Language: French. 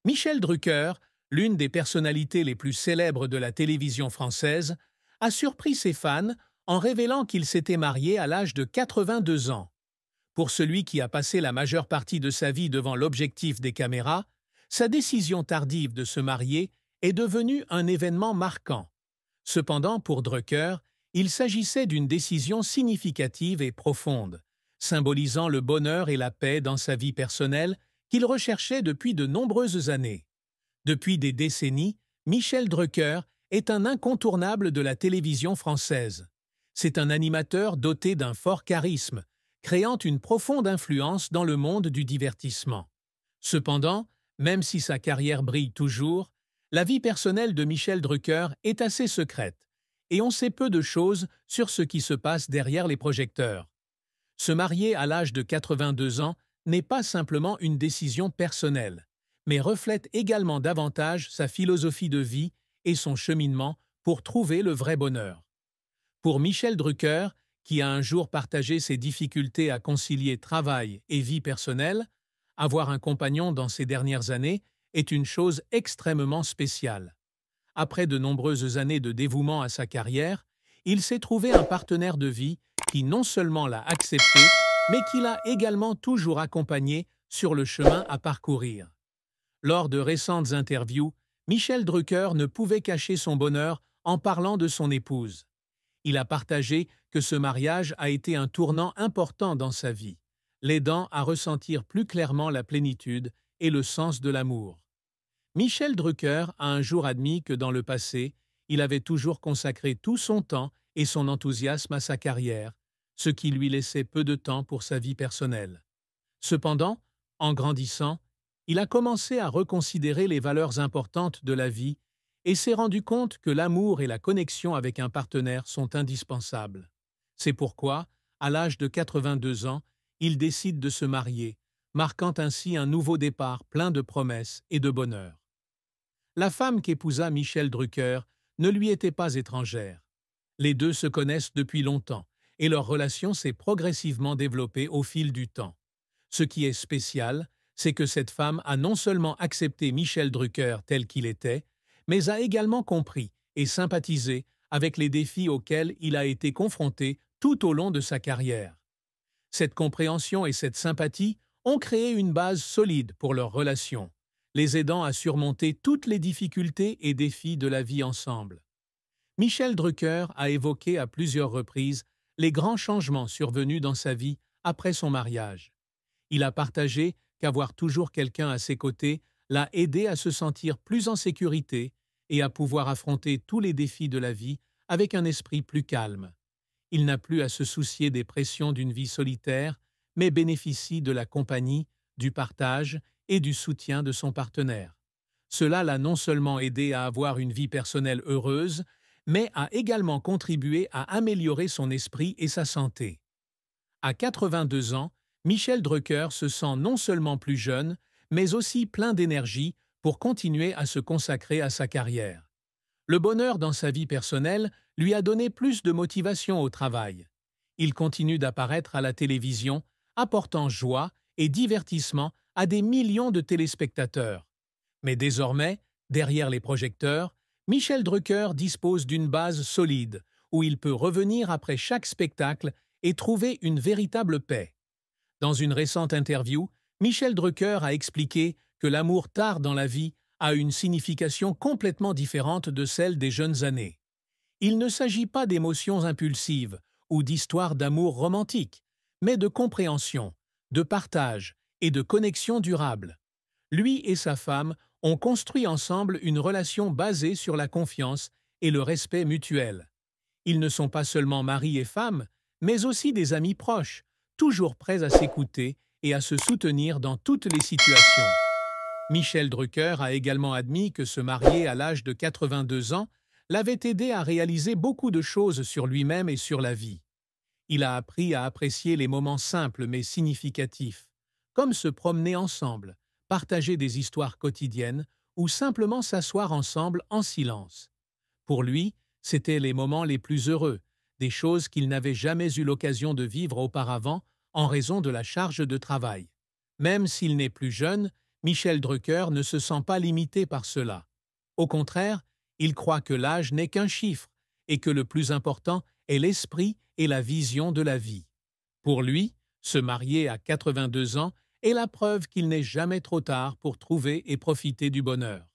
Michel Drucker, l'une des personnalités les plus célèbres de la télévision française, a surpris ses fans en révélant qu'il s'était marié à l'âge de 82 ans. Pour celui qui a passé la majeure partie de sa vie devant l'objectif des caméras, sa décision tardive de se marier est devenue un événement marquant. Cependant, pour Drucker, il s'agissait d'une décision significative et profonde, symbolisant le bonheur et la paix dans sa vie personnelle qu'il recherchait depuis de nombreuses années. Depuis des décennies, Michel Drucker est un incontournable de la télévision française. C'est un animateur doté d'un fort charisme, créant une profonde influence dans le monde du divertissement. Cependant, même si sa carrière brille toujours, la vie personnelle de Michel Drucker est assez secrète, et on sait peu de choses sur ce qui se passe derrière les projecteurs. Se marier à l'âge de 82 ans n'est pas simplement une décision personnelle, mais reflète également davantage sa philosophie de vie et son cheminement pour trouver le vrai bonheur. Pour Michel Drucker, qui a un jour partagé ses difficultés à concilier travail et vie personnelle, avoir un compagnon dans ces dernières années est une chose extrêmement spéciale. Après de nombreuses années de dévouement à sa carrière, il s'est trouvé un partenaire de vie qui non seulement l'a accepté, mais qui l'a également toujours accompagné sur le chemin à parcourir. Lors de récentes interviews, Michel Drucker ne pouvait cacher son bonheur en parlant de son épouse. Il a partagé que ce mariage a été un tournant important dans sa vie, l'aidant à ressentir plus clairement la plénitude et le sens de l'amour. Michel Drucker a un jour admis que dans le passé, il avait toujours consacré tout son temps et son enthousiasme à sa carrière, ce qui lui laissait peu de temps pour sa vie personnelle. Cependant, en grandissant, il a commencé à reconsidérer les valeurs importantes de la vie et s'est rendu compte que l'amour et la connexion avec un partenaire sont indispensables. C'est pourquoi, à l'âge de 82 ans, il décide de se marier, marquant ainsi un nouveau départ plein de promesses et de bonheur. La femme qu'épousa Michel Drucker ne lui était pas étrangère. Les deux se connaissent depuis longtemps et leur relation s'est progressivement développée au fil du temps. Ce qui est spécial, c'est que cette femme a non seulement accepté Michel Drucker tel qu'il était, mais a également compris et sympathisé avec les défis auxquels il a été confronté tout au long de sa carrière. Cette compréhension et cette sympathie ont créé une base solide pour leur relation, les aidant à surmonter toutes les difficultés et défis de la vie ensemble. Michel Drucker a évoqué à plusieurs reprises les grands changements survenus dans sa vie après son mariage. Il a partagé qu'avoir toujours quelqu'un à ses côtés l'a aidé à se sentir plus en sécurité et à pouvoir affronter tous les défis de la vie avec un esprit plus calme. Il n'a plus à se soucier des pressions d'une vie solitaire, mais bénéficie de la compagnie, du partage et du soutien de son partenaire. Cela l'a non seulement aidé à avoir une vie personnelle heureuse, mais a également contribué à améliorer son esprit et sa santé. À 82 ans, Michel Drucker se sent non seulement plus jeune, mais aussi plein d'énergie pour continuer à se consacrer à sa carrière. Le bonheur dans sa vie personnelle lui a donné plus de motivation au travail. Il continue d'apparaître à la télévision, apportant joie et divertissement à des millions de téléspectateurs. Mais désormais, derrière les projecteurs, Michel Drucker dispose d'une base solide où il peut revenir après chaque spectacle et trouver une véritable paix. Dans une récente interview, Michel Drucker a expliqué que l'amour tard dans la vie a une signification complètement différente de celle des jeunes années. Il ne s'agit pas d'émotions impulsives ou d'histoires d'amour romantique, mais de compréhension, de partage et de connexion durable. Lui et sa femme ont construit ensemble une relation basée sur la confiance et le respect mutuel. Ils ne sont pas seulement mari et femme, mais aussi des amis proches, toujours prêts à s'écouter et à se soutenir dans toutes les situations. Michel Drucker a également admis que se marier à l'âge de 82 ans l'avait aidé à réaliser beaucoup de choses sur lui-même et sur la vie. Il a appris à apprécier les moments simples mais significatifs, comme se promener ensemble, partager des histoires quotidiennes ou simplement s'asseoir ensemble en silence. Pour lui, c'étaient les moments les plus heureux, des choses qu'il n'avait jamais eu l'occasion de vivre auparavant en raison de la charge de travail. Même s'il n'est plus jeune, Michel Drucker ne se sent pas limité par cela. Au contraire, il croit que l'âge n'est qu'un chiffre et que le plus important est l'esprit et la vision de la vie. Pour lui, se marier à 82 ans est la preuve qu'il n'est jamais trop tard pour trouver et profiter du bonheur.